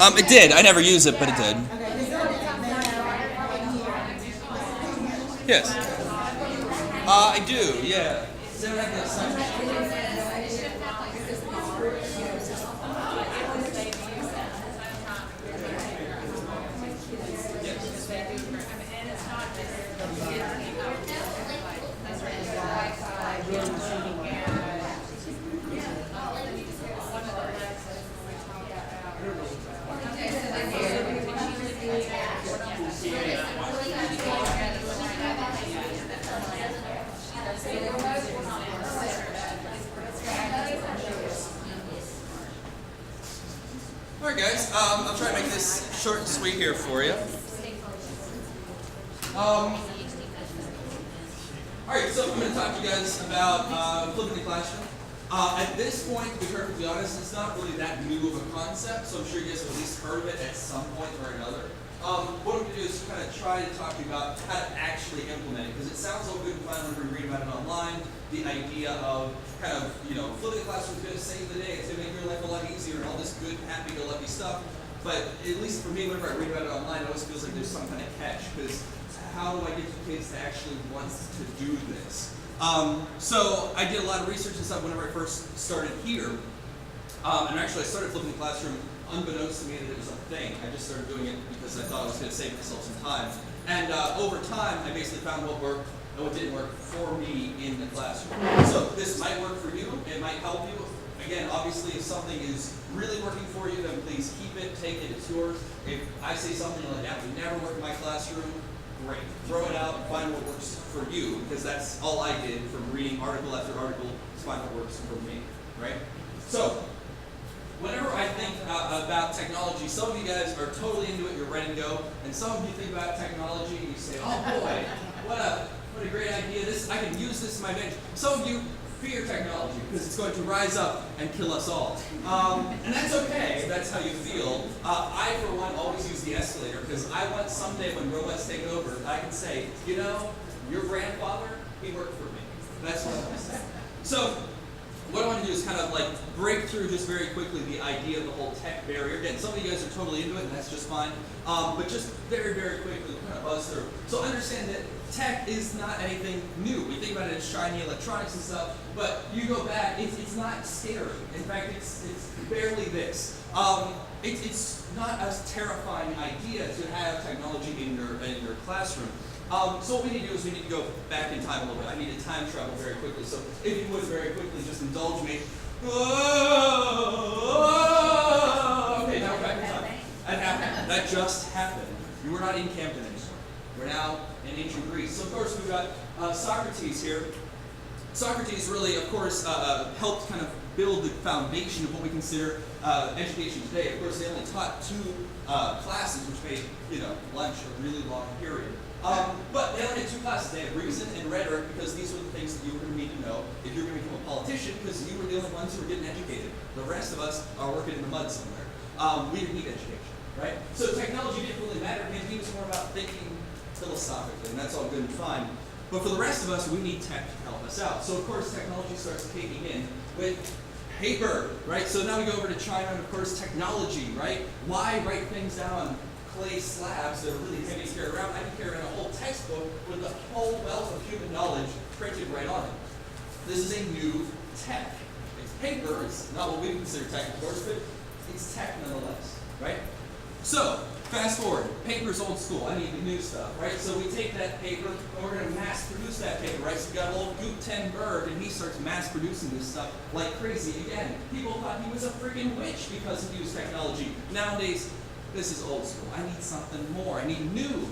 It did. I never use it, but it did. Yes. I do, yeah. Alright guys, I'll try to make this short and sweet here for you. Alright, so I'm going to talk to you guys about flipping the classroom. At this point, to be perfectly honest, it's not really that new of a concept, so I'm sure you guys have at least heard of it at some point or another. What I'm going to do is kind of try to talk to you about how to actually implement it, because it sounds so good and fun when we read about it online. The idea of kind of, flipping the classroom is going to save the day, it's going to make your life a lot easier, and all this good, happy-go-lucky stuff. But at least for me, whenever I read about it online, it always feels like there's some kind of catch, because how do I get the kids to actually want to do this? So I did a lot of research and stuff whenever I first started here. And actually I started flipping the classroom unbeknownst to me that it was a thing. I just started doing it because I thought I was going to save myself some time. And over time, I basically found what worked and what didn't work for me in the classroom. So this might work for you, it might help you. Again, obviously if something is really working for you, then please keep it, take it, it's yours. If I say something like that would never work in my classroom, great. Throw it out and find what works for you, because that's all I did from reading article after article to find what works for me, right? So, whenever I think about technology, some of you guys are totally into it, you're ready to go, and some of you think about technology and you say, oh boy, what a great idea, I can use this in my bench. Some of you fear technology because it's going to rise up and kill us all. And that's okay if that's how you feel. I, for one, always use the escalator because I want someday when robots take over, I can say, your grandfather, he worked for me. That's what I want to say. So, what I want to do is kind of break through just very quickly the idea of the whole tech barrier. Again, some of you guys are totally into it, and that's just fine. But just very, very quickly, we'll kind of buzz through. So understand that tech is not anything new. We think about it as shiny electronics and stuff, but you go back, it's not scary. In fact, it's barely this. It's not a terrifying idea to have technology in your classroom. So what we need to do is we need to go back in time a little bit. I need to time travel very quickly. So if you would very quickly just indulge me. Okay, now we're back in time. That happened. That just happened. You were not in Camden anymore. We're now in ancient Greece. So of course we've got Socrates here. Socrates really, of course, helped kind of build the foundation of what we consider education today. Of course, they only taught 2 classes, which made lunch a really long period. But they only had 2 classes. They had reason and rhetoric because these were the things that you were going to need to know if you were going to become a politician, because you were the only ones who were getting educated. The rest of us are working in the mud somewhere. We didn't need education, right? So technology didn't really matter to him. He was more about thinking philosophically, and that's all good and fine. But for the rest of us, we need tech to help us out. So of course, technology starts kicking in with paper, right? So now we go over to China, and of course, technology, right? Why write things down on clay slabs that are really heavy to carry around? I can carry around a whole textbook with a whole wealth of human knowledge printed right on it. This is a new tech. It's paper, it's not what we consider tech, of course, but it's tech nonetheless, right? So, fast forward, paper's old school, I need the new stuff, right? So we take that paper and we're going to mass produce that paper, right? So we got old Gutenberg and he starts mass producing this stuff like crazy. Again, people thought he was a freaking witch because he used technology. Nowadays, this is old school. I need something more. I need new.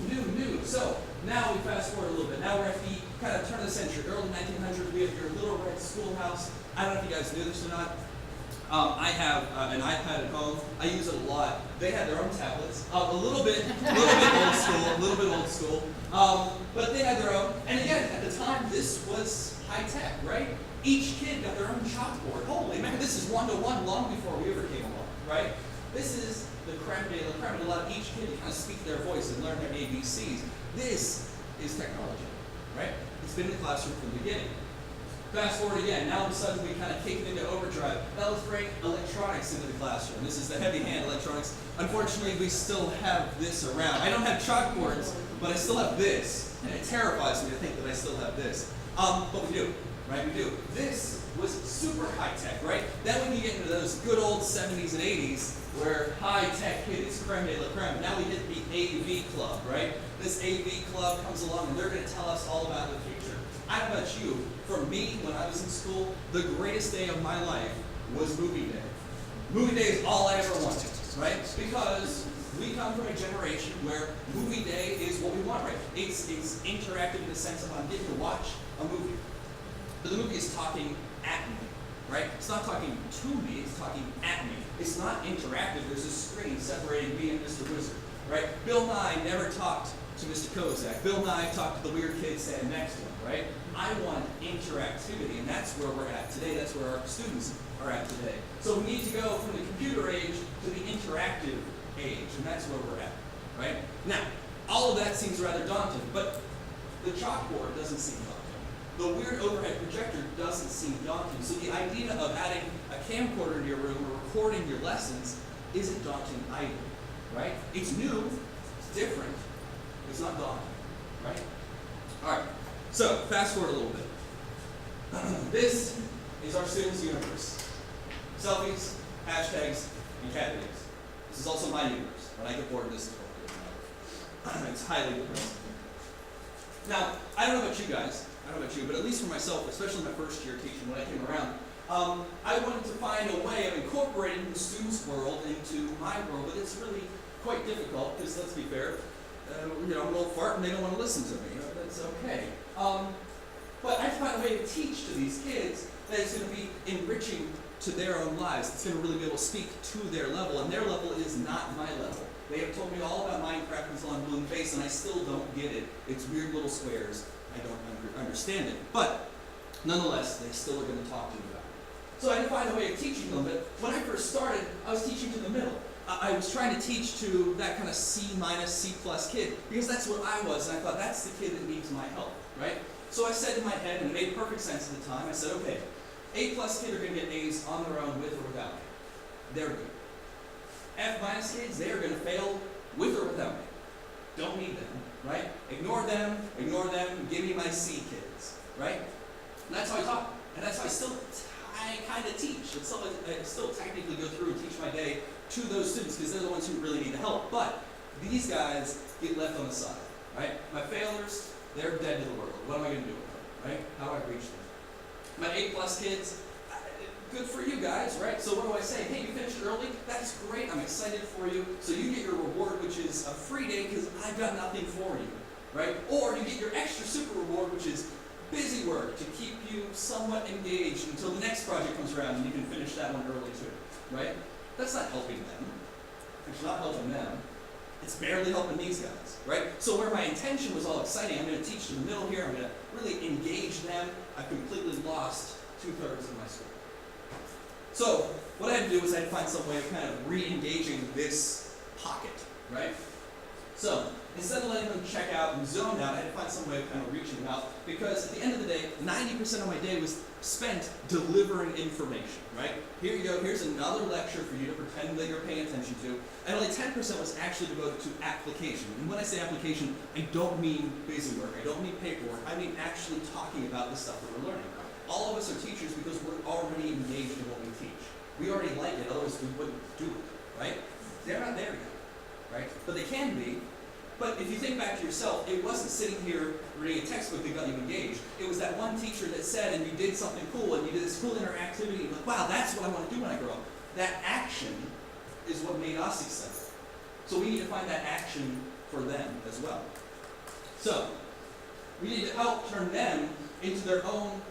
So now we fast forward a little bit. Now we're at the kind of turn of the century, early 1900s. We have your little red schoolhouse. I don't know if you guys knew this or not. I have an iPad at home. I use it a lot. They had their own tablets. A little bit old school. But they had their own. And again, at the time, this was high tech, right? Each kid got their own chalkboard. Holy man, this is one-to-one long before we ever came along, right? This is the creme de la creme. Let each kid kind of speak their voice and learn their ABCs. This is technology, right? It's been in the classroom from the beginning. Fast forward again, now all of a sudden we kind of kick it into overdrive. Now let's bring electronics into the classroom. This is the heavy hand electronics. Unfortunately, we still have this around. I don't have chalkboards, but I still have this. And it terrifies me to think that I still have this. But we do, right? We do. This was super high tech, right? Then when you get into those good old 70s and 80s, where high tech hit its creme de la creme, now we hit the AV club, right? This AV club comes along and they're going to tell us all about the future. I don't know about you, for me, when I was in school, the greatest day of my life was movie day. Movie day is all I ever wanted, right? Because we come from a generation where movie day is what we want, right? It's interactive in the sense of I'm getting to watch a movie. But the movie is talking at me, right? It's not talking to me, it's talking at me. It's not interactive, there's a screen separating me and Mr. Wizard, right? Bill Nye never talked to Mr. Kozak. Bill Nye talked to the weird kid standing next to him, right? I want interactivity, and that's where we're at today. That's where our students are at today. So we need to go from the computer age to the interactive age, and that's where we're at, right? Now, all of that seems rather daunting, but the chalkboard doesn't seem daunting. The weird overhead projector doesn't seem daunting. So the idea of adding a camcorder to your room or recording your lessons isn't daunting either, right? It's new, it's different, it's not daunting, right? All right, so fast forward a little bit. This is our students' universe. Selfies, hashtags, and cat videos. This is also my universe. When I get bored, this is what I do. It's highly depressing. Now, I don't know about you guys, but at least for myself, especially my first year teaching when I came around, I wanted to find a way of incorporating the students' world into my world, but it's really quite difficult because, let's be fair, I'm an old fart and they don't want to listen to me. That's okay. But I find a way to teach to these kids that it's going to be enriching to their own lives. It's going to really be able to speak to their level, and their level is not my level. They have told me all about Minecraft until I'm blue in the face, and I still don't get it. It's weird little squares. I don't understand it. But nonetheless, they still are going to talk to me about it. So I had to find a way of teaching them. But when I first started, I was teaching to the middle. I was trying to teach to that kind of C-, C+ kid, because that's what I was, and I thought that's the kid that needs my help, right? So I said in my head, and it made perfect sense at the time, I said, okay, A+ kids are going to get A's on their own with or without me. They're good. F- kids, they are going to fail with or without me. Don't need them, right? Ignore them, give me my C kids, right? And that's how I talk, and that's how I kind of teach. I still technically go through and teach my day to those students because they're the ones who really need the help. But these guys get left on the side, right? My failures, they're dead to the world. What am I going to do with them, right? How do I reach them? My A+ kids, good for you guys, right? So what do I say? Hey, you finished early? That's great. I'm excited for you. So you get your reward, which is a free day because I've got nothing for you, right? Or you get your extra super reward, which is busy work to keep you somewhat engaged until the next project comes around and you can finish that one early too, right? That's not helping them. It's not helping them. It's barely helping these guys, right? So where my intention was all exciting, I'm going to teach in the middle here, I'm going to really engage them, I've completely lost 2/3 of my school. So what I had to do was I had to find some way of kind of re-engaging this pocket, right? So instead of letting them check out and zone out, I had to find some way of kind of reaching them out, because at the end of the day, 90% of my day was spent delivering information, right? Here you go, here's another lecture for you to pretend that you're paying attention to, and only 10% was actually devoted to application. And when I say application, I don't mean busy work, I don't mean paperwork, I mean actually talking about the stuff that we're learning. All of us are teachers because we're already engaged in what we teach. We already like it, otherwise we wouldn't do it, right? They're not there yet, right? But they can be. But if you think back to yourself, it wasn't sitting here reading a textbook that got you engaged. It was that one teacher that said, and you did something cool, and you did this cool interactivity, and like, wow, that's what I want to do when I grow up. That action is what made us excited. So we need to find that action for them as well. So we need to help turn them into their own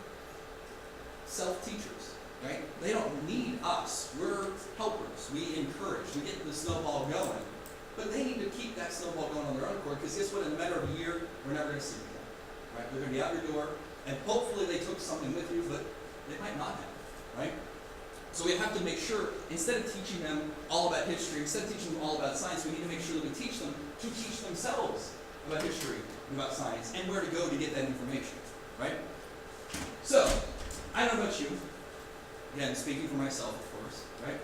self-teachers, right? They don't need us. We're helpers. We encourage. We get the snowball going. But they need to keep that snowball going on their own accord, because guess what? In a matter of a year, we're never going to see them again, right? They're going to be out your door, and hopefully they took something with you, but they might not have, right? So we have to make sure, instead of teaching them all about history, instead of teaching them all about science, we need to make sure that we teach them to teach themselves about history and about science, and where to go to get that information, right? So I don't know about you. Again, speaking for myself, of course, right?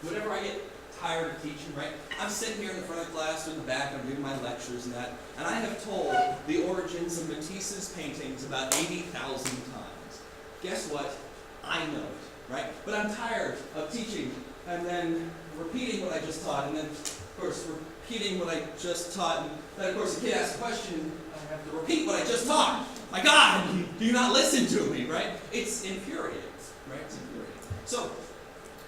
Whenever I get tired of teaching, right? I'm sitting here in the front of the class or in the back, I'm doing my lectures and that, and I have told the origins of Matisse's paintings about 80,000 times. Guess what? I know it, right? But I'm tired of teaching and then repeating what I just taught, and then, of course, repeating what I just taught, and then, of course, the kid asks a question, I have to repeat what I just taught. My God, do you not listen to me, right? It's infuriating, right? It's infuriating. So,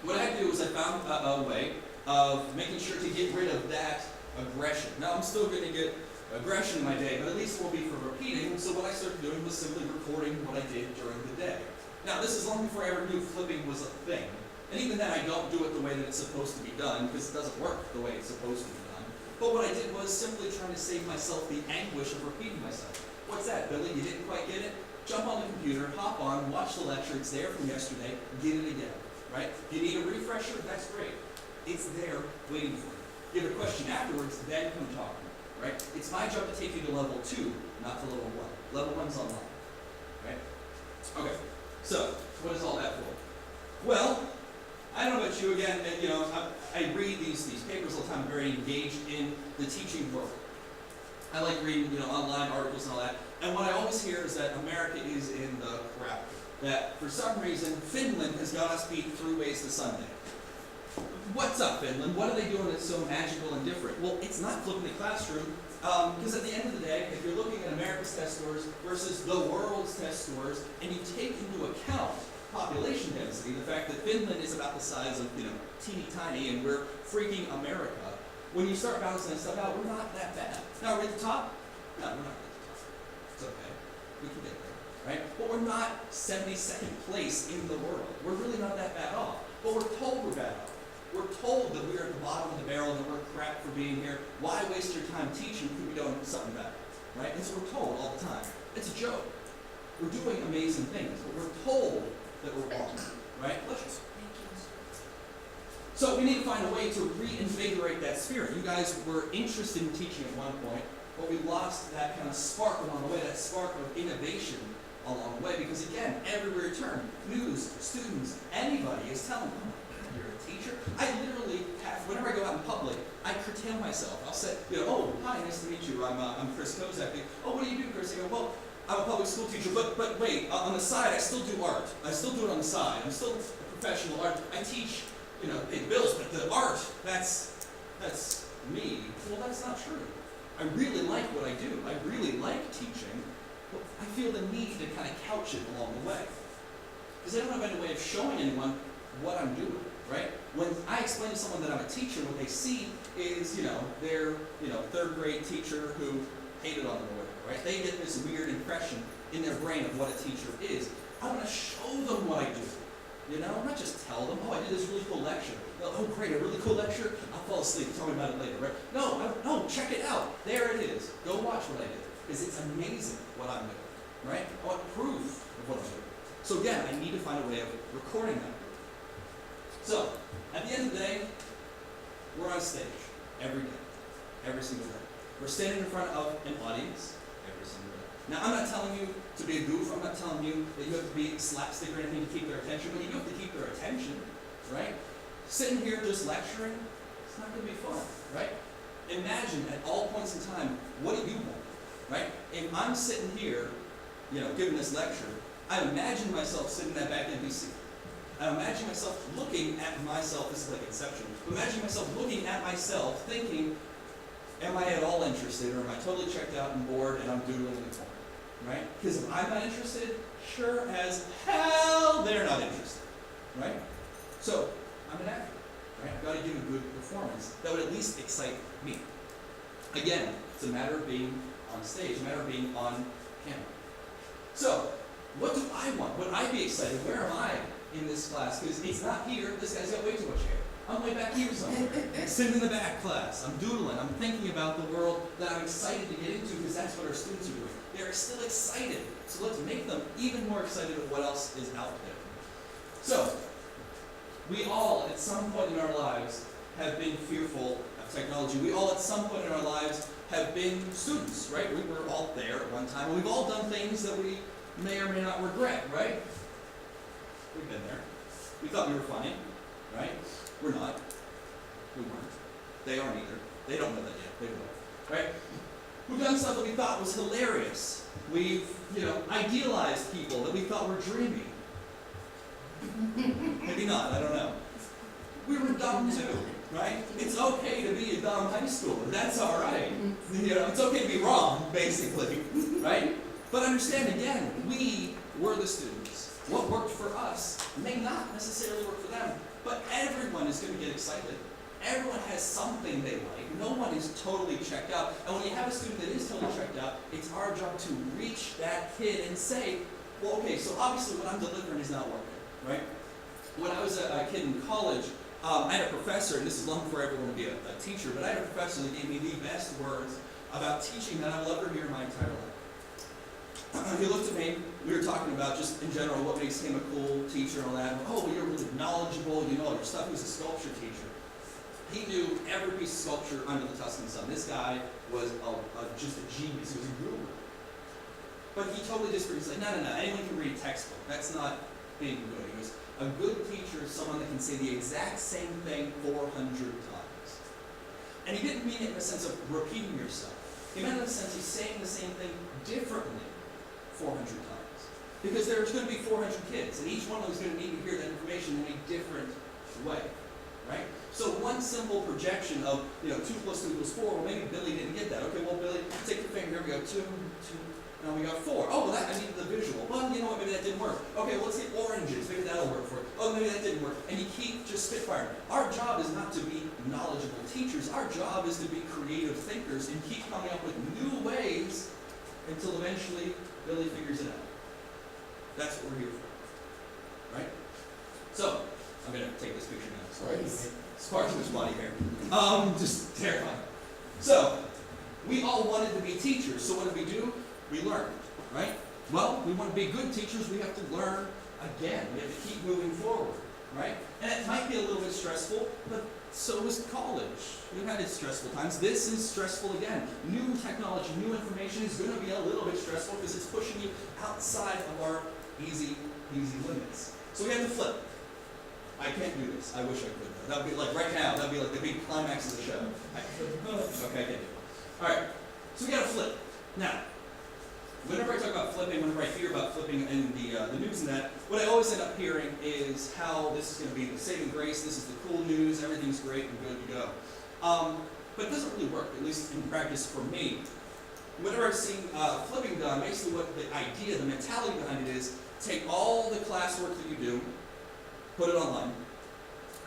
what I do is I found a way of making sure to get rid of that aggression. Now, I'm still going to get aggression in my day, but at least it will be for repeating. So what I started doing was simply recording what I did during the day. Now, this is long before I ever knew flipping was a thing. And even then, I don't do it the way that it's supposed to be done, because it doesn't work the way it's supposed to be done. But what I did was simply trying to save myself the anguish of repeating myself. What's that, Billy? You didn't quite get it? Jump on the computer, hop on, watch the lecture. It's there from yesterday. Get it again, right? You need a refresher? That's great. It's there waiting for you. You have a question afterwards, then come talk to me, right? It's my job to take you to level 2, not to level 1. Level 1's online, right? Okay, so what is all that for? Well, I don't know about you again, you know, I read these papers all the time. I'm very engaged in the teaching world. I like reading, you know, online articles and all that. And what I always hear is that America is in the crap. That for some reason, Finland has got us beat 3 ways to Sunday. What's up, Finland? What are they doing that's so magical and different? Well, it's not flipping the classroom, because at the end of the day, if you're looking at America's test scores versus the world's test scores, and you take into account population density, the fact that Finland is about the size of, you know, teeny tiny, and we're freaking America, when you start balancing that stuff out, we're not that bad. Now, we're at the top? No, we're not at the top. It's okay. We can get there, right? But we're not 72nd place in the world. We're really not that bad off. But we're told we're bad off. We're told that we're at the bottom of the barrel and that we're crap for being here. Why waste your time teaching? Could be doing something better, right? And so we're told all the time. It's a joke. We're doing amazing things, but we're told that we're wrong, right? Let's So we need to find a way to reinvigorate that spirit. You guys were interested in teaching at one point, but we lost that kind of spark along the way, that spark of innovation along the way, because again, everywhere you turn, news, students, anybody is telling them, you're a teacher. I literally have, whenever I go out in public, I curtail myself. I'll say, you know, oh, hi, nice to meet you. I'm Chris Kozak. Oh, what do you do, Chris? I go, well, I'm a public school teacher, but wait, on the side, I still do art. I still do it on the side. I'm still a professional art. I teach, you know, pay the bills, but the art, that's me. Well, that's not true. I really like what I do. I really like teaching, but I feel the need to kind of couch it along the way. Because I don't have any way of showing anyone what I'm doing, right? When I explain to someone that I'm a teacher, what they see is, you know, their, you know, 3rd grade teacher who hated on them or whatever, right? They get this weird impression in their brain of what a teacher is. I want to show them what I do, you know? Not just tell them, oh, I did this really cool lecture. Oh, great, a really cool lecture? I'll fall asleep. Tell me about it later, right? No, check it out. There it is. Go watch what I did. Because it's amazing what I'm doing, right? I want proof of what I'm doing. So again, I need to find a way of recording that. So, at the end of the day, we're on stage every day, every single day. We're standing in front of an audience every single day. Now, I'm not telling you to be a goof. I'm not telling you that you have to be slapstick or anything to keep their attention, but you do have to keep their attention, right? Sitting here just lecturing, it's not going to be fun, right? Imagine at all points in time, what do you want, right? If I'm sitting here, you know, giving this lecture, I imagine myself sitting in that back empty seat. I imagine myself looking at myself, this is like Inception, imagine myself looking at myself thinking, am I at all interested, or am I totally checked out and bored and I'm doodling in the corner, right? Because if I'm not interested, sure as hell they're not interested, right? So, I'm an actor, right? I've got to give a good performance that would at least excite me. Again, it's a matter of being on stage, a matter of being on camera. So, what do I want? Would I be excited? Where am I in this class? Because it's not here. This guy's got way too much hair. I'm way back here somewhere. I'm sitting in the back class. I'm doodling. I'm thinking about the world that I'm excited to get into because that's what our students are doing. They're still excited. So let's make them even more excited at what else is out there. So, we all, at some point in our lives, have been fearful of technology. We all, at some point in our lives, have been students, right? We were all there at one time. We've all done things that we may or may not regret, right? We've been there. We thought we were funny, right? We're not. We weren't. They aren't either. They don't know that yet. They will, right? We've done stuff that we thought was hilarious. We've, idealized people that we thought were dreamy. Maybe not, I don't know. We were dumb too, right? It's okay to be a dumb high schooler. That's all right. It's okay to be wrong, basically, right? But understand again, we were the students. What worked for us may not necessarily work for them, but everyone is going to get excited. Everyone has something they like. No one is totally checked out. And when you have a student that is totally checked out, it's our job to reach that kid and say, well, okay, so obviously what I'm delivering is not working, right? When I was a kid in college, I had a professor, and this is long before everyone would be a teacher, but I had a professor that gave me the best words about teaching that I will ever hear in my entire life. He looked at me, we were talking about just in general what makes him a cool teacher and all that. Oh, well, you're really knowledgeable, you know all your stuff. He was a sculpture teacher. He knew every piece of sculpture under the Tuscan sun. This guy was just a genius. He was a guru. But he totally disagreed. He's like, no, anyone can read a textbook. That's not being good. He goes, a good teacher is someone that can say the exact same thing 400 times. And he didn't mean it in the sense of repeating yourself. He meant in the sense he's saying the same thing differently 400 times. Because there's going to be 400 kids, and each one of them is going to need to hear that information in a different way. Right? So one simple projection of, 2 plus 2 equals 4, well, maybe Billy didn't get that. Okay, well, Billy, take your finger, here we go, 2, now we got 4. Oh, well, I needed the visual. Well, you know what, maybe that didn't work. Okay, well, let's get oranges, maybe that'll work for it. Oh, maybe that didn't work. And you keep just spitfiring. Our job is not to be knowledgeable teachers. Our job is to be creative thinkers and keep coming up with new ways until eventually Billy figures it out. That's what we're here for. Right? So, I'm going to take this picture now. Sorry. Sparks with body hair. Just terrifying. So, we all wanted to be teachers. So what did we do? We learned, right? Well, we want to be good teachers. We have to learn again. We have to keep moving forward, right? And it might be a little bit stressful, but so is college. We've had its stressful times. This is stressful again. New technology, new information is going to be a little bit stressful because it's pushing you outside of our easy limits. So we have to flip. I can't do this. I wish I could. That would be like right now. That would be like the big climax of the show. Okay, I can do it. All right. So we got to flip. Now, whenever I talk about flipping, whenever I hear about flipping in the news and that, what I always end up hearing is how this is going to be the saving grace. This is the cool news. Everything's great and good to go. But it doesn't really work, at least in practice for me. Whenever I've seen flipping done, basically what the idea, the mentality behind it is, take all the classwork that you do, put it online,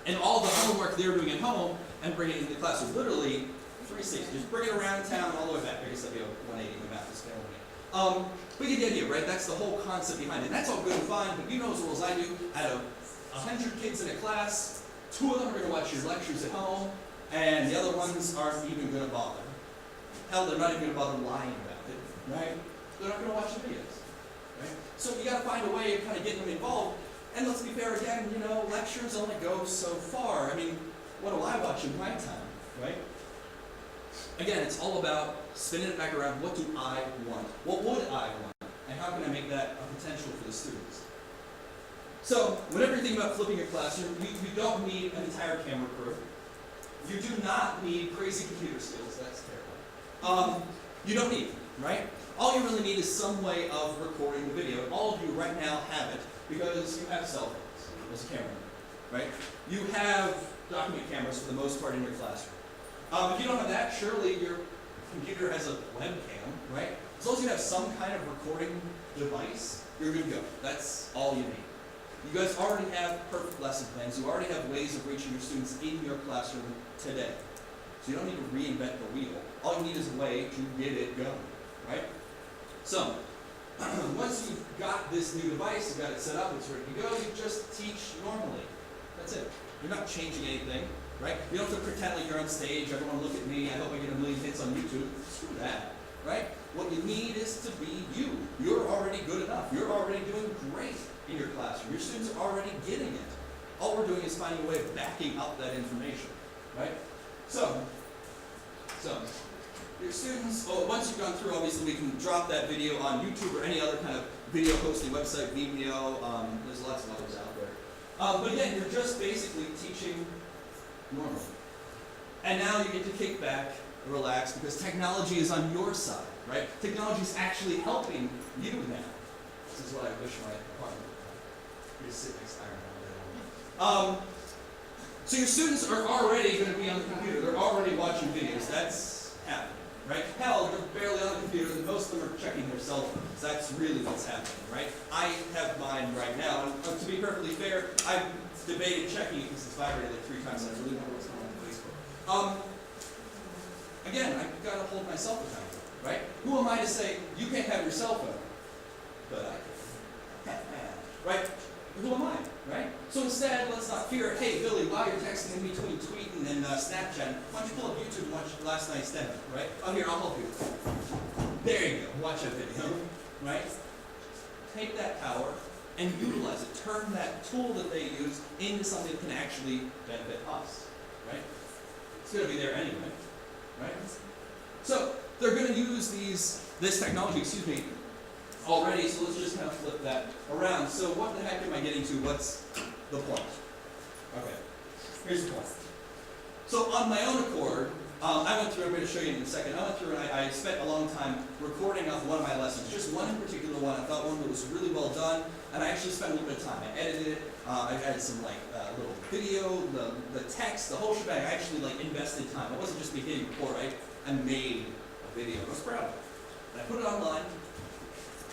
and all the homework they're doing at home, and bring it into the classroom. Literally, 360. Just bring it around town all the way back. I guess that'd be a 180. My math is failing me. But you get the idea, right? That's the whole concept behind it. And that's all good and fine, but you know as well as I do, out of 100 kids in a class, 2 of them are going to watch your lectures at home, and the other ones aren't even going to bother. Hell, they're not even going to bother lying about it, right? They're not going to watch the videos, right? So you got to find a way of kind of getting them involved. And let's be fair again, lectures only go so far. I mean, what do I watch in my time, right? Again, it's all about spinning it back around. What do I want? What would I want? And how can I make that a potential for the students? So, whenever you think about flipping your classroom, you don't need an entire camera crew. You do not need crazy computer skills. That's terrible. You don't need them, right? All you really need is some way of recording the video. All of you right now have it because you have cell phones as a camera, right? You have document cameras for the most part in your classroom. If you don't have that, surely your computer has a webcam, right? As long as you have some kind of recording device, you're good to go. That's all you need. You guys already have perfect lesson plans. You already have ways of reaching your students in your classroom today. So you don't need to reinvent the wheel. All you need is a way to get it going, right? So, once you've got this new device, you've got it set up, it's ready to go, you just teach normally. That's it. You're not changing anything, right? You don't have to pretend like you're on stage, everyone look at me, I hope I get a million hits on YouTube. Screw that, right? What you need is to be you. You're already good enough. You're already doing great in your classroom. Your students are already getting it. All we're doing is finding a way of backing up that information, right? So your students, once you've gone through, obviously we can drop that video on YouTube or any other kind of video hosting website, Vimeo, there's lots of others out there. But again, you're just basically teaching normally. And now you get to kick back, relax, because technology is on your side, right? Technology is actually helping you now. This is what I wish my apartment would just sit next to Iron. So your students are already going to be on the computer. They're already watching videos. That's happening, right? Hell, they're barely on the computer. Most of them are checking their cell phones. That's really what's happening, right? I have mine right now. And to be perfectly fair, I've debated checking it because it's vibrated like 3 times, and I really wonder what's going on Facebook. Again, I've got to hold myself accountable, right? Who am I to say, you can't have your cell phone, but I can, right? Who am I, right? So instead, let's not fear it. Hey, Billy, while you're texting in between tweeting and Snapchat, why don't you pull up YouTube and watch last night's demo, right? Oh, here, I'll help you. There you go. Watch that video, right? Take that power and utilize it. Turn that tool that they use into something that can actually benefit us, right? It's going to be there anyway, right? So they're going to use this technology, already, so let's just kind of flip that around. So what the heck am I getting to? What's the point? Okay, here's the point. So on my own accord, I went through, I'm going to show you in a second, I went through and I spent a long time recording off one of my lessons, just one in particular one. I thought one that was really well done, and I actually spent a little bit of time. I edited it, I added some little video, the text, the whole shebang. I actually invested time. It wasn't just me hitting record, I made a video. I was proud of it. And I put it online.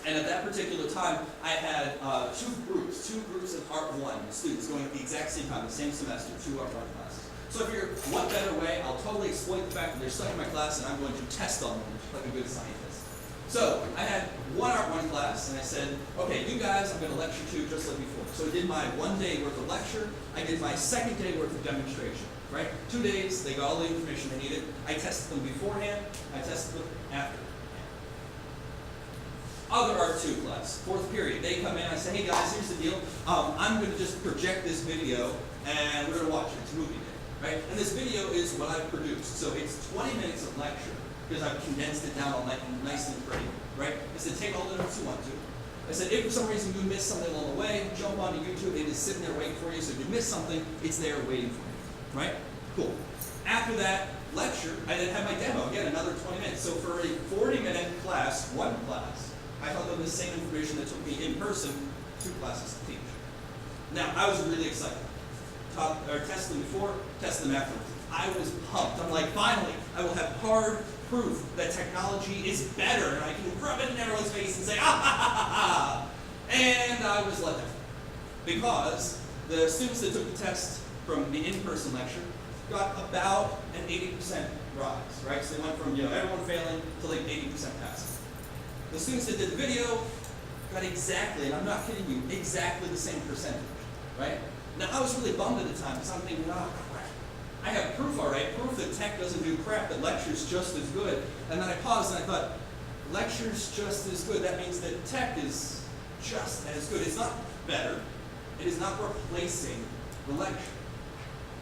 And at that particular time, I had two groups of Art 1 students going at the exact same time, the same semester, 2 Art 1 classes. So if you're what better way, I'll totally exploit the fact that they're stuck in my class and I'm going to test on them like a good scientist. So I had one Art 1 class and I said, okay, you guys, I'm going to lecture to just like before. So I did my 1 day worth of lecture, I did my 2nd day worth of demonstration, right? 2 days, they got all the information they needed. I tested them beforehand, I tested them after. Other Art 2 class, 4th period, they come in, I say, hey guys, here's the deal. I'm going to just project this video and we're going to watch it. It's movie day, right? And this video is what I've produced. So it's 20 minutes of lecture because I've condensed it down all nice and pretty, right? I said, take all the notes you want to. I said, if for some reason you miss something along the way, jump onto YouTube. It is sitting there waiting for you. So if you miss something, it's there waiting for you, right? Cool. After that lecture, I then had my demo, again, another 20 minutes. So for a 40-minute class, one class, I taught them the same information that took me in person 2 classes to teach. Now, I was really excited. Tested them before, tested them afterwards. I was pumped. I'm like, finally, I will have hard proof that technology is better, and I can rub it in everyone's face and say, ah, ha, ha, ha, ha. And I was let down. Because the students that took the test from the in-person lecture got about an 80% rise, right? So they went from, everyone failing to like 80% passing. The students that did the video got exactly, and I'm not kidding you, exactly the same percentage, right? Now, I was really bummed at the time because I'm thinking, oh, crap. I have proof, all right, proof that tech doesn't do crap, that lecture's just as good. And then I paused and I thought, lecture's just as good. That means that tech is just as good. It's not better. It is not replacing the lecture.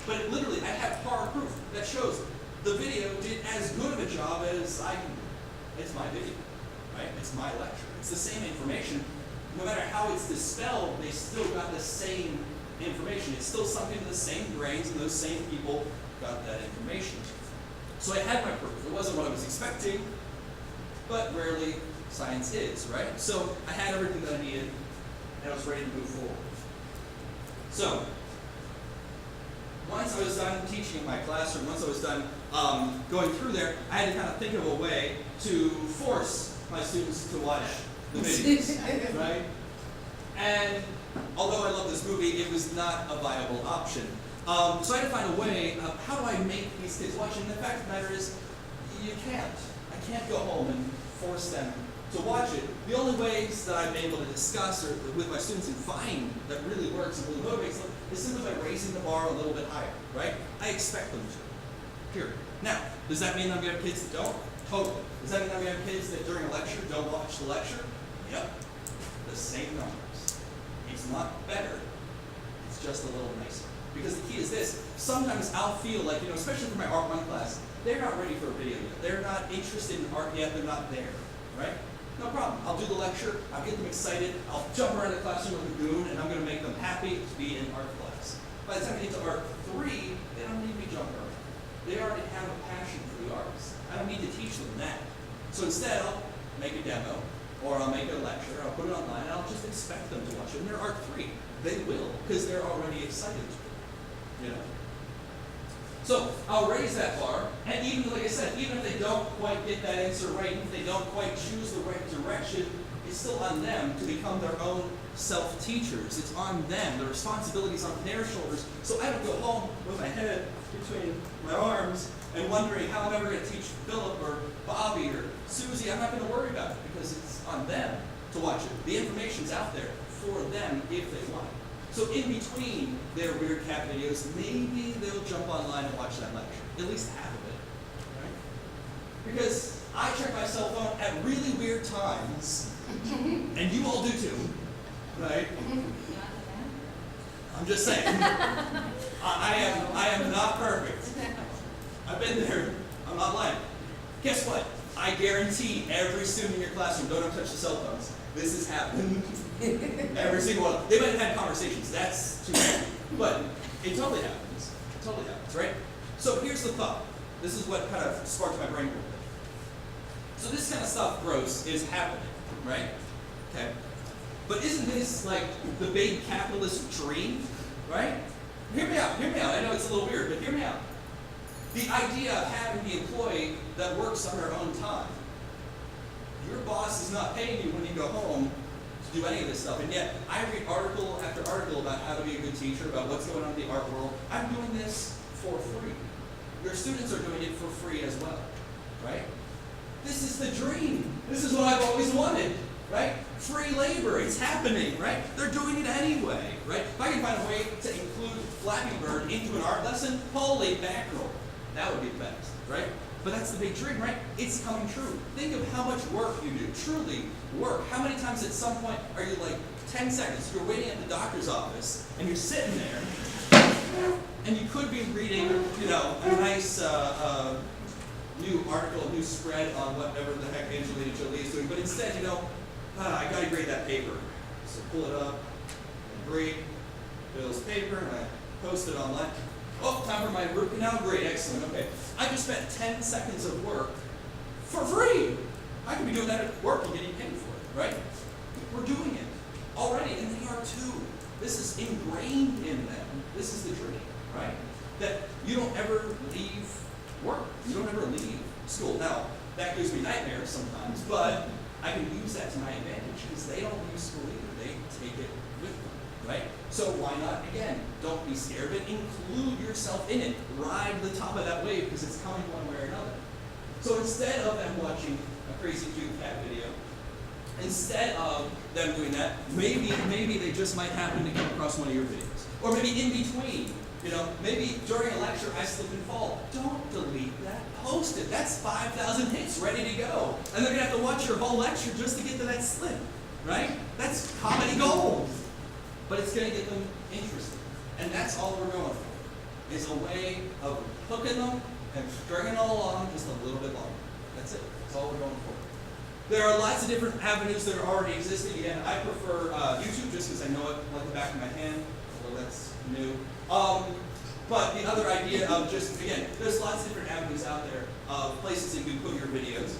But literally, I have hard proof that shows the video did as good of a job as I can do. It's my video. Right? It's my lecture. It's the same information. No matter how it's dispelled, they still got the same information. It's still sunk into the same brains, and those same people got that information. So I had my proof. It wasn't what I was expecting, but rarely science is, right? So I had everything that I needed, and I was ready to move forward. So once I was done teaching in my classroom, once I was done going through there, I had to kind of think of a way to force my students to watch the videos, right? And although I love this movie, it was not a viable option. So I had to find a way of how do I make these kids watch it. And the fact of the matter is, you can't. I can't go home and force them to watch it. The only ways that I've been able to discuss or with my students and find that really works and really motivates them is simply by raising the bar a little bit higher, right? I expect them to, period. Now, does that mean I'm going to have kids that don't? Totally. Does that mean that we have kids that during a lecture don't watch the lecture? Yep. The same numbers. It's not better. It's just a little nicer. Because the key is this. Sometimes I'll feel like, especially for my Art 1 class, they're not ready for a video yet. They're not interested in art yet. They're not there, right? No problem. I'll do the lecture. I'll get them excited. I'll jump around the classroom like a goon, and I'm going to make them happy to be in art class. By the time they get to art 3, they don't need me jumping around. They already have a passion for the arts. I don't need to teach them that. So instead, I'll make a demo, or I'll make a lecture, I'll put it online, and I'll just expect them to watch it. And they're art 3. They will, because they're already excited to. You know? So I'll raise that bar, and even, like I said, even if they don't quite get that answer right, even if they don't quite choose the right direction, it's still on them to become their own self-teachers. It's on them. The responsibility's on their shoulders. So I don't go home with my head between my arms and wondering how I'm ever going to teach Philip or Bobby or Susie. I'm not going to worry about it because it's on them to watch it. The information's out there for them if they want it. So in between their weird cat videos, maybe they'll jump online and watch that lecture. At least half of it. Right? Because I check my cell phone at really weird times, and you all do too. Right? I'm just saying. I am not perfect. I've been there. I'm not lying. Guess what? I guarantee every student in your classroom, don't touch the cell phones. This has happened. Every single one. They might have had conversations. That's too bad. But it totally happens. It totally happens, right? So here's the thought. This is what kind of sparked my brain a little bit. So this kind of stuff, gross, is happening, right? Okay. But isn't this like the big capitalist dream, right? Hear me out. Hear me out. I know it's a little weird, but hear me out. The idea of having the employee that works on their own time. Your boss is not paying you when you go home to do any of this stuff. And yet, I read article after article about how to be a good teacher, about what's going on in the art world. I'm doing this for free. Your students are doing it for free as well, right? This is the dream. This is what I've always wanted, right? Free labor, it's happening, right? They're doing it anyway, right? If I can find a way to include Flappy Bird into an art lesson, holy mackerel. That would be the best, right? But that's the big dream, right? It's coming true. Think of how much work you do, truly work. How many times at some point are you like 10 seconds, you're waiting at the doctor's office, and you're sitting there, and you could be reading, you know, a nice new article, a new spread on whatever the heck Angelina Jolie is doing, but instead, you know, I gotta grade that paper. So pull it up, and grade Bill's paper, and I post it online. Oh, time for my root canal grade. Excellent. Okay. I just spent 10 seconds of work for free. I could be doing that at work and getting paid for it, right? We're doing it already, and they are too. This is ingrained in them. This is the dream, right? That you don't ever leave work. You don't ever leave school. Now, that gives me nightmares sometimes, but I can use that to my advantage because they don't leave school either. They take it with them, right? So why not, again, don't be scared, but include yourself in it. Ride the top of that wave because it's coming one way or another. So instead of them watching a crazy cute cat video, instead of them doing that, maybe they just might happen to come across one of your videos. Or maybe in between, you know, maybe during a lecture I slip and fall. Don't delete that, post it. That's 5,000 hits ready to go. And they're gonna have to watch your whole lecture just to get to that slip, right? That's comedy gold. But it's going to get them interested. And that's all we're going for, is a way of hooking them and stringing them along just a little bit longer. That's it. That's all we're going for. There are lots of different avenues that are already existing. Again, I prefer YouTube just because I know it like the back of my hand, although that's new. But the other idea of just, again, there's lots of different avenues out there of places that you can put your videos.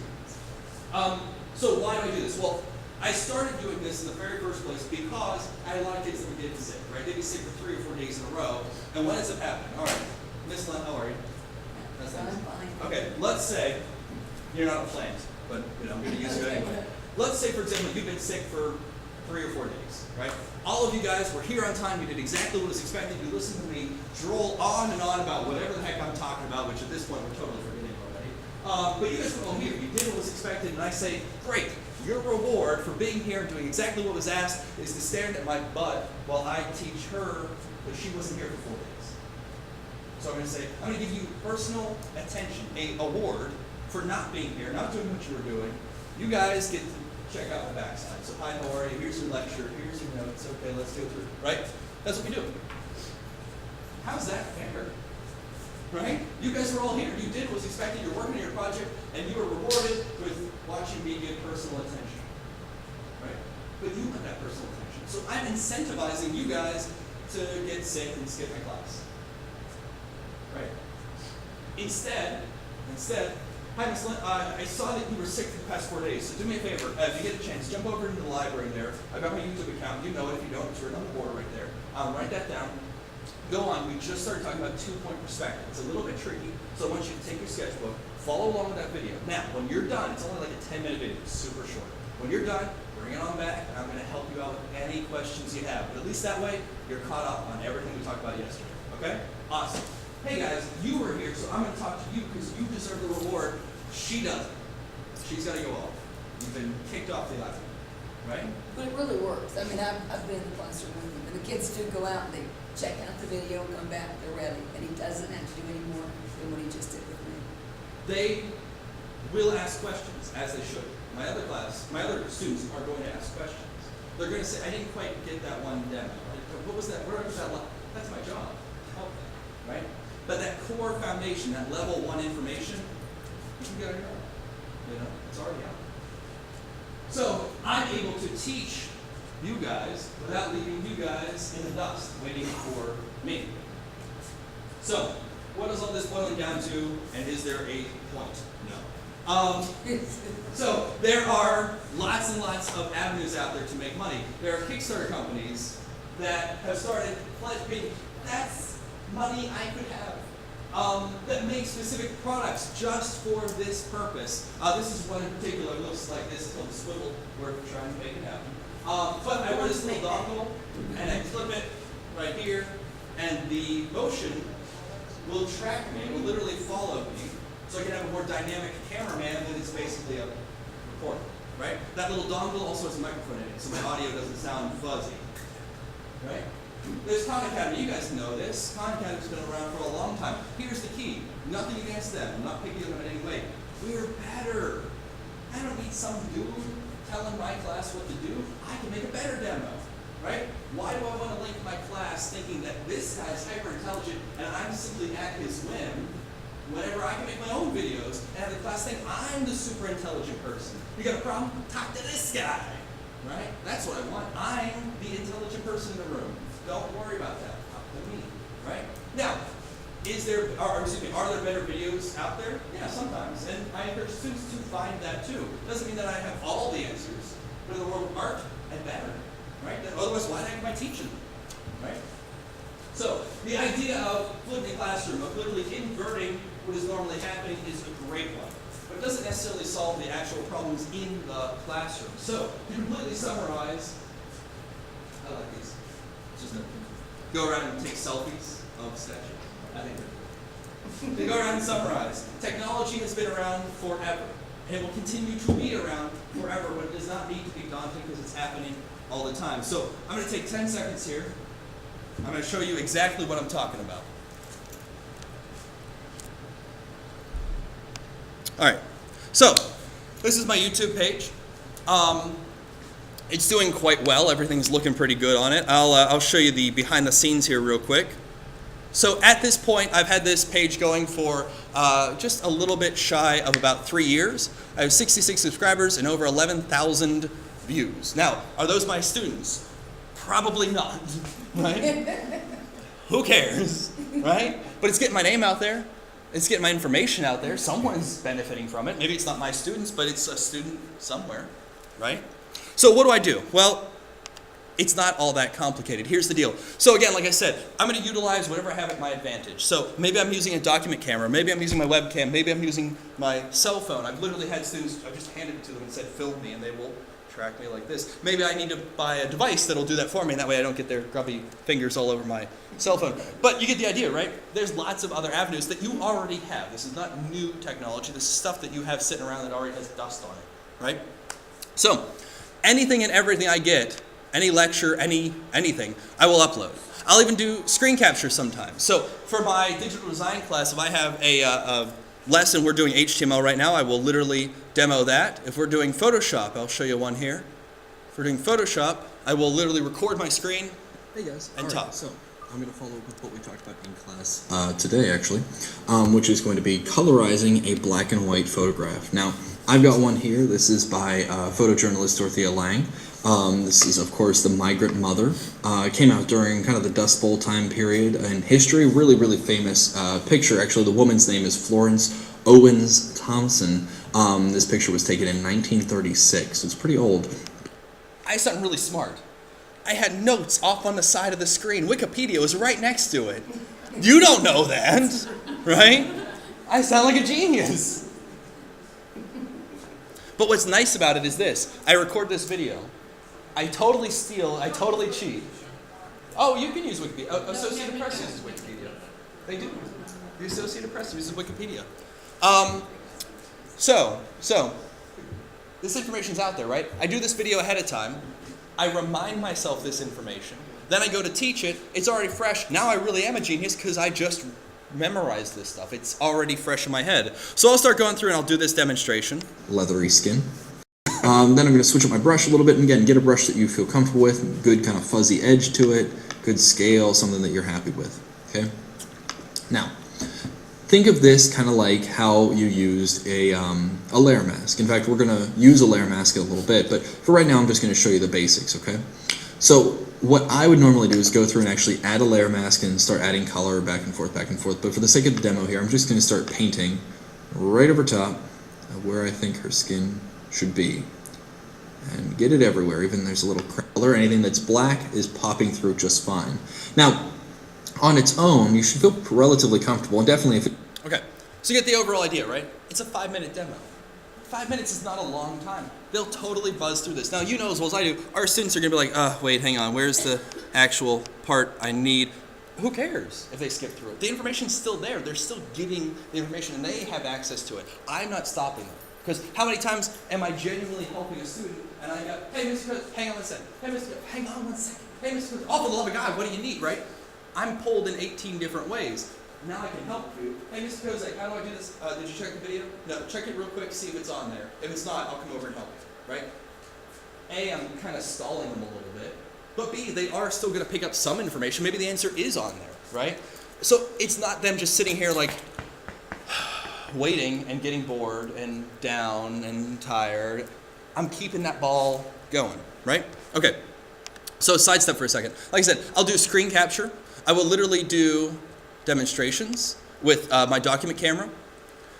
So why do I do this? Well, I started doing this in the very first place because I had a lot of kids that would get sick, right? They'd be sick for 3 or 4 days in a row. And what ends up happening? All right, Miss Lynn, how are you? I'm fine. Okay, let's say you're not a plant, but you know, I'm going to use you anyway. Let's say, for example, you've been sick for 3 or 4 days, right? All of you guys were here on time. You did exactly what was expected. You listened to me droll on and on about whatever the heck I'm talking about, which at this point we're totally forgetting already. But you guys were all here. You did what was expected, and I say, great. Your reward for being here and doing exactly what was asked is to stand at my butt while I teach her that she wasn't here for 4 days. So I'm going to say, I'm going to give you personal attention, an award for not being here, not doing what you were doing. You guys get to check out the backside. So hi, how are you? Here's your lecture. Here's your notes. Okay, let's go through. Right? That's what we do. How's that fair? right? You guys were all here. You did what was expected. You're working on your project, and you were rewarded with watching me give personal attention, right? But you want that personal attention. So I'm incentivizing you guys to get sick and skip my class, right? Instead, hi, Miss Lynn, I saw that you were sick for the past 4 days, so do me a favor, if you get a chance, jump over into the library there. I've got my YouTube account, you know it. If you don't, it's written on the board right there. Write that down. Go on, we just started talking about two-point perspective. It's a little bit tricky, so I want you to take your sketchbook, follow along with that video. Now, when you're done, it's only like a 10-minute video, it's super short. When you're done, bring it on back, and I'm going to help you out with any questions you have. But at least that way, you're caught up on everything we talked about yesterday, okay? Awesome. Hey guys, you were here, so I'm going to talk to you because you deserve the reward. She doesn't. She's got to go off. You've been kicked off the island, right? But it really works. I mean, I've been in the classroom with him, and the kids do go out and they check out the video, come back, they're ready, and he doesn't have to do any more than what he just did with me. They will ask questions, as they should. My other students are going to ask questions. They're going to say, I didn't quite get that one demo. What was that? Where was that? That's my job. Help them, right? But that core foundation, that level 1 information, you can get on your own. You know, it's already out. So I'm able to teach you guys without leaving you guys in the dust waiting for me. So, what is all this boiling down to, and is there a point? No. So, there are lots and lots of avenues out there to make money. There are Kickstarter companies that have started pledging, that's money I could have. That make specific products just for this purpose. This is one in particular. It looks like this. It's called the swivel. We're trying to make it happen. But I wear this little dongle, and I clip it right here, and the motion will track me. It will literally follow me, so I can have a more dynamic cameraman than it's basically a recorder. Right? That little dongle also has a microphone in it, so my audio doesn't sound fuzzy. Right? There's Khan Academy. You guys know this. Khan Academy's been around for a long time. Here's the key. Nothing against them. I'm not picking them in any way. We're better. I don't need some dude telling my class what to do. I can make a better demo. Right? Why do I want to link my class thinking that this guy's hyper intelligent and I'm simply at his whim whenever I can make my own videos and have the class think I'm the super intelligent person? You got a problem? Talk to this guy. Right? That's what I want. I'm the intelligent person in the room. Don't worry about that. Talk to me. Right? Now, are there better videos out there? Yeah, sometimes. And I encourage students to find that too. Doesn't mean that I have all the answers, but in the world of art, and better. Right? Otherwise, why the heck am I teaching? Right? So, the idea of flipping the classroom, of literally inverting what is normally happening, is a great one. But it doesn't necessarily solve the actual problems in the classroom. So, to completely summarize, I like these. It's just go around and take selfies of statues. I think they're cool. They go around and summarize. Technology has been around forever. And it will continue to be around forever, but it does not need to be daunting because it's happening all the time. So, I'm going to take 10 seconds here. I'm going to show you exactly what I'm talking about. Alright, so this is my YouTube page. It's doing quite well. Everything's looking pretty good on it. I'll show you the behind the scenes here real quick. So at this point, I've had this page going for just a little bit shy of about 3 years. I have 66 subscribers and over 11,000 views. Now, are those my students? Probably not, right? Who cares, right? But it's getting my name out there. It's getting my information out there. Someone's benefiting from it. Maybe it's not my students, but it's a student somewhere, right? So what do? Well, it's not all that complicated. Here's the deal. So again, like I said, I'm going to utilize whatever I have at my advantage. So maybe I'm using a document camera. Maybe I'm using my webcam. Maybe I'm using my cell phone. I've literally had students, I've just handed it to them and said, film me, and they will track me like this. Maybe I need to buy a device that'll do that for me, and that way I don't get their grubby fingers all over my cell phone. But you get the idea, right? There's lots of other avenues that you already have. This is not new technology. This is stuff that you have sitting around that already has dust on it, right? So, anything and everything I get, any lecture, anything, I will upload. I'll even do screen capture sometimes. So, for my digital design class, if I have a lesson, we're doing HTML right now, I will literally demo that. If we're doing Photoshop, I'll show you one here. If we're doing Photoshop, I will literally record my screen Hey guys. and All talk. right, so I'm going to follow up with what we talked about in class today, actually, which is going to be colorizing a black and white photograph. Now, I've got one here. This is by photojournalist Dorothea Lange. This is, of course, The Migrant Mother. It came out during kind of the Dust Bowl time period in history. Really, really famous picture. Actually, the woman's name is Florence Owens Thompson. This picture was taken in 1936. It's pretty old. I sound really smart. I had notes off on the side of the screen. Wikipedia was right next to it. You don't know that, right? I sound like a genius. But what's nice about it is this. I record this video. I totally steal, I totally cheat. Oh, you can use Wikipedia. Associated Press uses Wikipedia. They do. The Associated Press uses Wikipedia. So, this information's out there, right? I do this video ahead of time. I remind myself this information. Then I go to teach it. It's already fresh. Now I really am a genius because I just memorized this stuff. It's already fresh in my head. So I'll start going through and I'll do this demonstration. Leathery skin. Then I'm going to switch up my brush a little bit, and again, get a brush that you feel comfortable with, good kind of fuzzy edge to it, good scale, something that you're happy with, okay? Now, think of this kind of like how you used a layer mask. In fact, we're going to use a layer mask in a little bit, but for right now, I'm just going to show you the basics, okay? So what I would normally do is go through and actually add a layer mask and start adding color back and forth, but for the sake of the demo here, I'm just going to start painting right over top where I think her skin should be. And get it everywhere, even there's a little color. Anything that's black is popping through just fine. Now, on its own, you should feel relatively comfortable, and definitely if it... Okay, so you get the overall idea, right? It's a 5-minute demo. 5 minutes is not a long time. They'll totally buzz through this. Now, you know as well as I do, our students are going to be like, wait, hang on, where's the actual part I need? Who cares if they skip through it? The information's still there. They're still getting the information, and they have access to it. I'm not stopping them. Because how many times am I genuinely helping a student, and I go, hey, Mr. Coates, hang on one second. Hey, Mr. Coates, hang on one second. Hey, Mr. Coates, oh, for the love of God, what do you need, right? I'm pulled in 18 different ways. Now I can help you. Hey, Mr. Kozak, how do I do this? Did you check the video? No, check it real quick, see if it's on there. If it's not, I'll come over and help you, right? A, I'm kind of stalling them a little bit. But B, they are still going to pick up some information. Maybe the answer is on there, right? So it's not them just sitting here like waiting and getting bored and down and tired. I'm keeping that ball going, right? Okay, so sidestep for a second. Like I said, I'll do screen capture. I will literally do demonstrations with my document camera.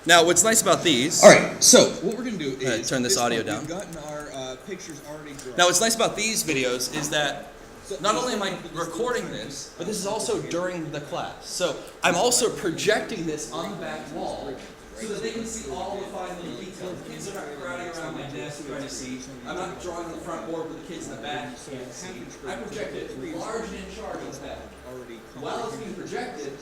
Now, what's nice about these... All right, so what we're going to do is... turn this audio down. We've gotten our pictures already drawn. Now, what's nice about these videos is that not only am I recording this, but this is also during the class. So I'm also projecting this on the back wall so that they can see all the fine little details. The kids are not crowding around my desk trying to see. I'm not drawing on the front board with the kids in the back can't see. I project it large and in charge on the back. While it's being projected,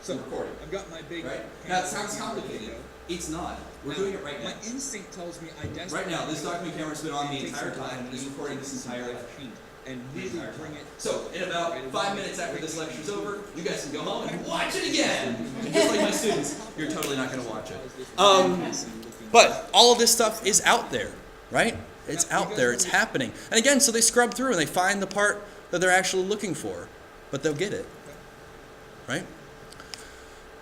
I'm recording. I've got my big... Right? Now, it sounds complicated. It's not. We're doing it right now. My instinct tells me I desperately... Right now, this document camera's been on the entire time and is recording this entire lecture. And really bring it... So, in about 5 minutes after this lecture's over, you guys can go home and watch it again! And just like my students, you're totally not going to watch it. But all of this stuff is out there, right? It's out there, it's happening. And again, so they scrub through and they find the part that they're actually looking for. But they'll get it, right?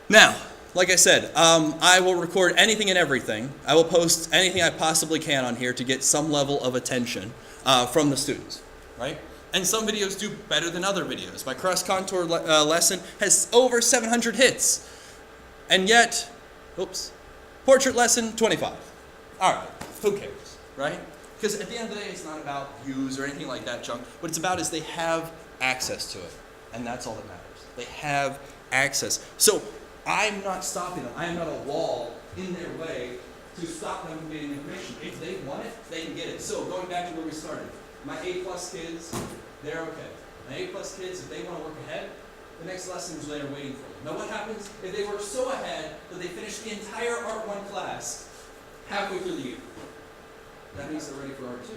Now, like I said, I will record anything and everything. I will post anything I possibly can on here to get some level of attention from the students, right? And some videos do better than other videos. My cross-contour lesson has over 700 hits. And yet, portrait lesson, 25. All right, who cares, right? Because at the end of the day, it's not about views or anything like that junk. What it's about is they have access to it. And that's all that matters. They have access. So I'm not stopping them. I am not a wall in their way to stop them from getting information. If they want it, they can get it. So going back to where we started, my A-plus kids, they're okay. My A-plus kids, if they want to work ahead, the next lesson is there waiting for them. Now what happens if they work so ahead that they finish the entire Art 1 class halfway through the year? That means they're ready for Art 2.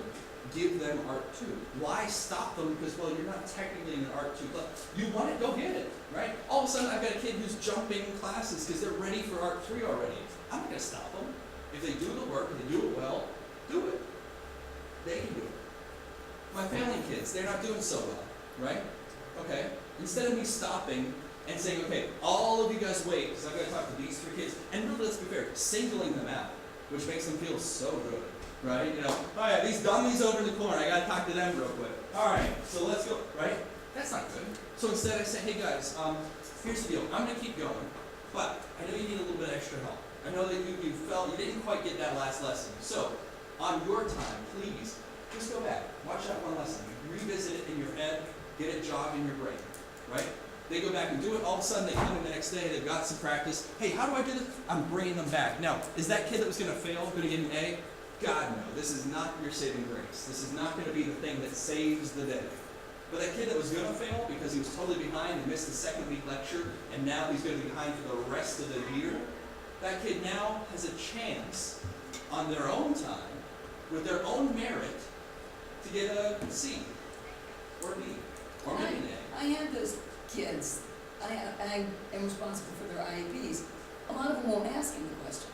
Give them Art 2. Why stop them? Because, well, you're not technically in an Art 2 class. You want it, go get it, right? All of a sudden, I've got a kid who's jumping classes because they're ready for Art 3 already. I'm not going to stop them. If they do the work, if they do it well, do it. They can do it. My family kids, they're not doing so well, right? okay, instead of me stopping and saying, okay, all of you guys wait, because I've got to talk to these 3 kids, and really, let's be fair, singling them out, which makes them feel so good, right? You know, all right, these dummies over in the corner, I got to talk to them real quick. All right, so let's go, right? That's not good. So instead I say, hey guys, here's the deal. I'm going to keep going, but I know you need a little bit extra help. I know that you felt you didn't quite get that last lesson. So on your time, please, just go back, watch that one lesson, revisit it in your head, get it jogged in your brain, right? They go back and do it, all of a sudden they come in the next day, they've got some practice. Hey, how do I do this? I'm bringing them back. Now, is that kid that was going to fail going to get an A? God, no. This is not your saving grace. This is not going to be the thing that saves the day. But that kid that was going to fail because he was totally behind and missed the second week lecture, and now he's going to be behind for the rest of the year, that kid now has a chance on their own time, with their own merit, to get a C, or B, or maybe an A. I have those kids. I am responsible for their IEPs. A lot of them won't ask me the question.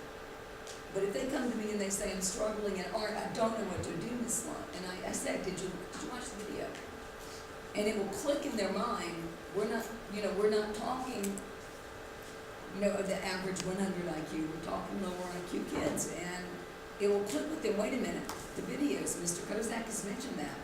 But if they come to me and they say, I'm struggling in art, I don't know what to do, Miss Lund. And I said, did you watch the video? And it will click in their mind. We're not talking, the average 100 IQ. We're talking lower IQ kids. And it will click with them, wait a minute, the videos, Mr. Kozak has mentioned that.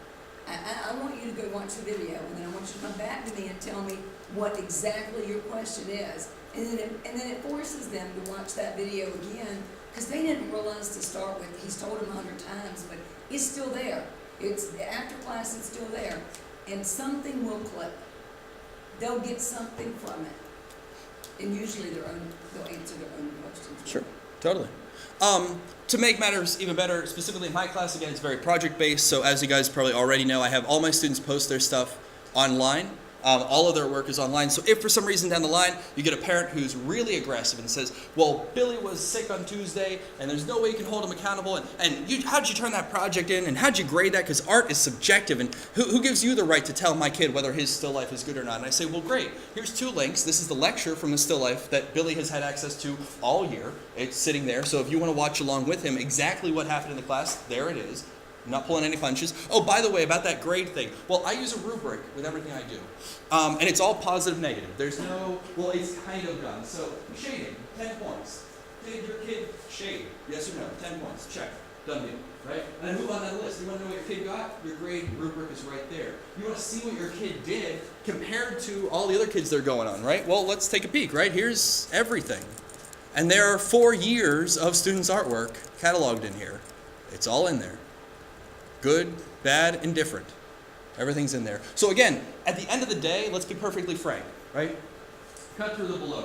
I want you to go watch the video, and then I want you to come back to me and tell me what exactly your question is. And then it forces them to watch that video again, because they didn't realize to start with, he's told them 100 times, but it's still there. It's after class, it's still there. And something will click. They'll get something from it. And usually they'll answer their own questions. Sure, totally. To make matters even better, specifically in my class, again, it's very project-based, so as you guys probably already know, I have all my students post their stuff online. All of their work is online, so if for some reason down the line you get a parent who's really aggressive and says, well, Billy was sick on Tuesday, and there's no way you can hold him accountable, and how'd you turn that project in, and how'd you grade that, because art is subjective, and who gives you the right to tell my kid whether his still life is good or not? And I say, well, great, here's 2 links. This is the lecture from the still life that Billy has had access to all year. It's sitting there, so if you want to watch along with him exactly what happened in the class, there it is. I'm not pulling any punches. Oh, by the way, about that grade thing. Well, I use a rubric with everything I do. And it's all positive, negative. There's no, well, it's kind of done. So, shading, 10 points. Did your kid shade? Yes or no? 10 points. Check. Done deal. Right? And then move on that list. You want to know what your kid got? Your grade rubric is right there. You want to see what your kid did compared to all the other kids they're going on, right? Well, let's take a peek, right? Here's everything. And there are 4 years of students' artwork cataloged in here. It's all in there. Good, bad, indifferent. Everything's in there. So again, at the end of the day, let's be perfectly frank, right? Cut through the below.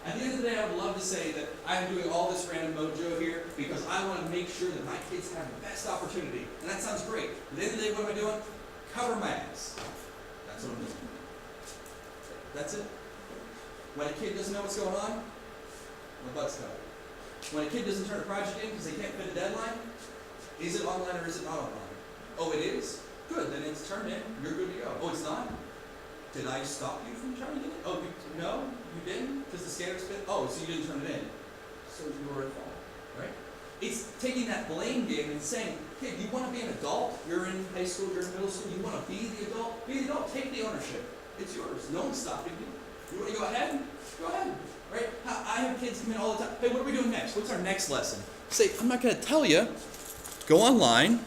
At the end of the day, I would love to say that I'm doing all this random mojo here because I want to make sure that my kids have the best opportunity. And that sounds great. At the end of the day, what am I doing? Cover my ass. That's what I'm doing. That's it. When a kid doesn't know what's going on, my butt's covered. When a kid doesn't turn a project in because they can't fit a deadline, is it online or is it not online? Oh, it is? Good, then it's turned in. You're good to go. Oh, it's not? Did I stop you from turning it in? Oh, no, you didn't? Because the scanner's been, oh, so you didn't turn it in. So you were at fault, right? It's taking that blame game and saying, hey, you want to be an adult? You're in high school, you're in middle school, you want to be the adult? Be the adult, take the ownership. It's yours. No one's stopping you. You want to go ahead? Go ahead, right? I have kids come in all the time. Hey, what are we doing next? What's our next lesson? Say, I'm not going to tell you. Go online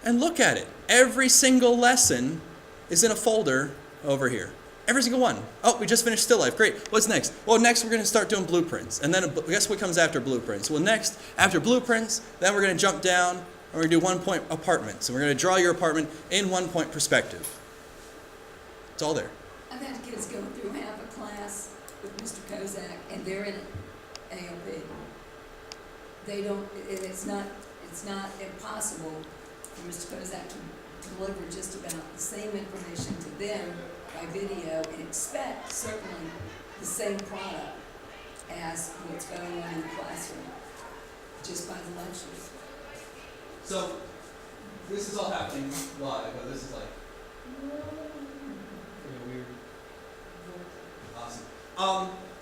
and look at it. Every single lesson is in a folder over here. Every single one. Oh, we just finished still life. Great. What's next? Well, next we're going to start doing blueprints. And then guess what comes after blueprints? Well, next, after blueprints, then we're going to jump down and we're going to do 1-point apartments. And we're going to draw your apartment in 1-point perspective. It's all there. I've had kids go through half a class with Mr. Kozak, and they're in ALP. They don't, it's not impossible for Mr. Kozak to deliver just about the same information to them by video and expect certainly the same product as what's going on in the classroom, just by the lectures. So, this is all happening live, but this is like weird. Awesome.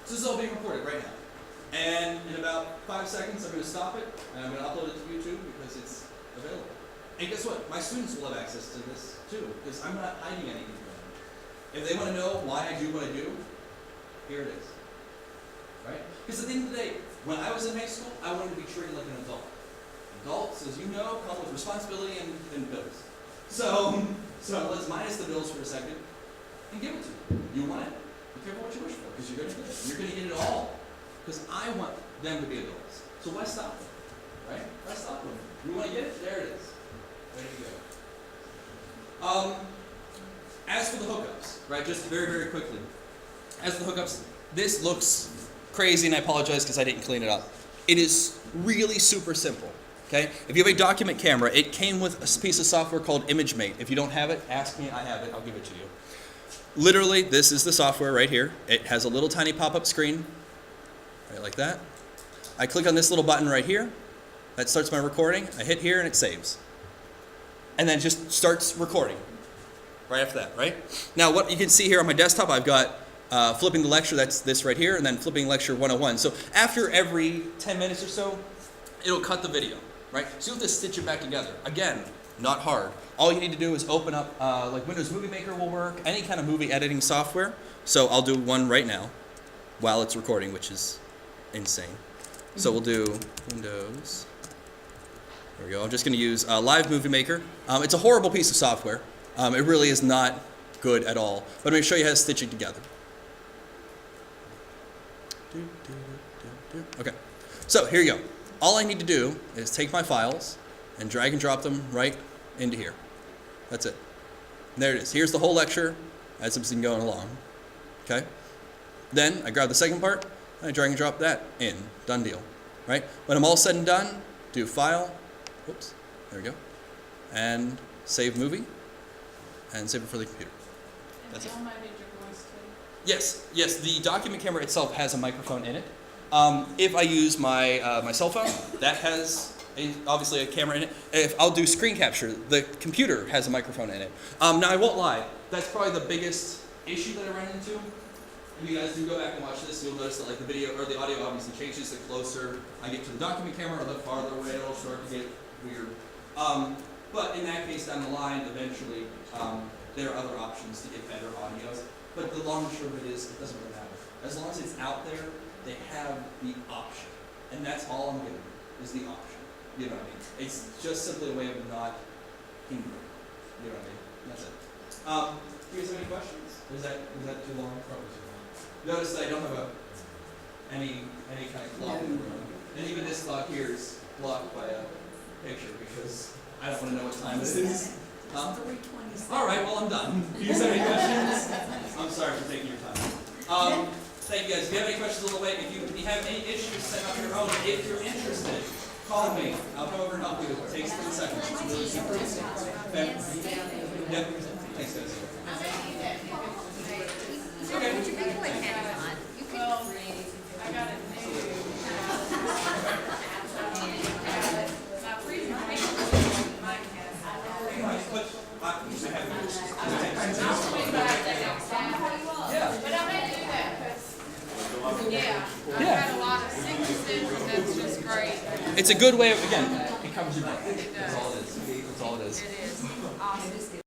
So this is all being recorded right now. And in about 5 seconds, I'm going to stop it, and I'm going to upload it to YouTube because it's available. And guess what? My students will have access to this too, because I'm not hiding anything from them. If they want to know why I do what I do, here it is. Right? Because at the end of the day, when I was in high school, I wanted to be treated like an adult. Adults, as you know, come with responsibility and bills. So let's minus the bills for a second and give it to you. You want it? Be careful what you wish for, because you're going to get it. You're going to get it all. Because I want them to be adults. So why stop them? Right? Why stop them? You want to get it? There it is. Ready to go. As for the hookups, right? Just very, very quickly. As for the hookups, this looks crazy, and I apologize because I didn't clean it up. It is really super simple. Okay? If you have a document camera, it came with a piece of software called ImageMate. If you don't have it, ask me. I have it. I'll give it to you. Literally, this is the software right here. It has a little tiny pop-up screen, right like that. I click on this little button right here. That starts my recording. I hit here and it saves. And then it just starts recording right after that, right? Now, what you can see here on my desktop, I've got flipping the lecture, that's this right here, and then flipping lecture 101. So after every 10 minutes or so, it'll cut the video, right? So you have to stitch it back together. Again, not hard. All you need to do is open up, like Windows Movie Maker will work, any kind of movie editing software. So I'll do one right now while it's recording, which is insane. So we'll do Windows. There we go. I'm just going to use Live Movie Maker. It's a horrible piece of software. It really is not good at all. But I'm going to show you how to stitch it together. Okay. So here you go. All I need to do is take my files and drag and drop them right into here. That's it. And there it is. Here's the whole lecture as it's been going along. Okay. Then I grab the second part and I drag and drop that in. Done deal. Right? When I'm all said and done, do File. Whoops. There we go. And save movie. And save it for the computer. That's it. Yes, the document camera itself has a microphone in it. If I use my my cell phone, that has obviously a camera in it. If I'll do screen capture, the computer has a microphone in it. Now I won't lie, that's probably the biggest issue that I run into. If you guys do go back and watch this, you'll notice that like the video or the audio obviously changes. The closer I get to the document camera or the farther away, it'll start to get weird. But in that case, down the line, eventually, there are other options to get better audio. But the long and short of it is, it doesn't really matter. As long as it's out there, they have the option. And that's all I'm giving you, is the option. You know what I mean? It's just simply a way of not hindering. You know what I mean? That's it. Do you guys have any questions? Is that too long? Probably too long. Notice that I don't have any kind of clock in the room. And even this clock here is blocked by a picture because I don't want to know what time it is. All right, well, I'm done. Do you guys have any questions? I'm sorry for taking your time. Thank you guys. If you have any questions on the way, if you have any issues setting up your own, if you're interested, call me. I'll come over and help you. It takes 3 seconds. It's really super easy. Okay? Yep. Thanks, guys. Okay. Well, I got it new. My presentation might have. But I may do that because, I've had a lot of sicknesses and that's just great. It's a good way of, again, it covers your back. That's all it is. That's all it is.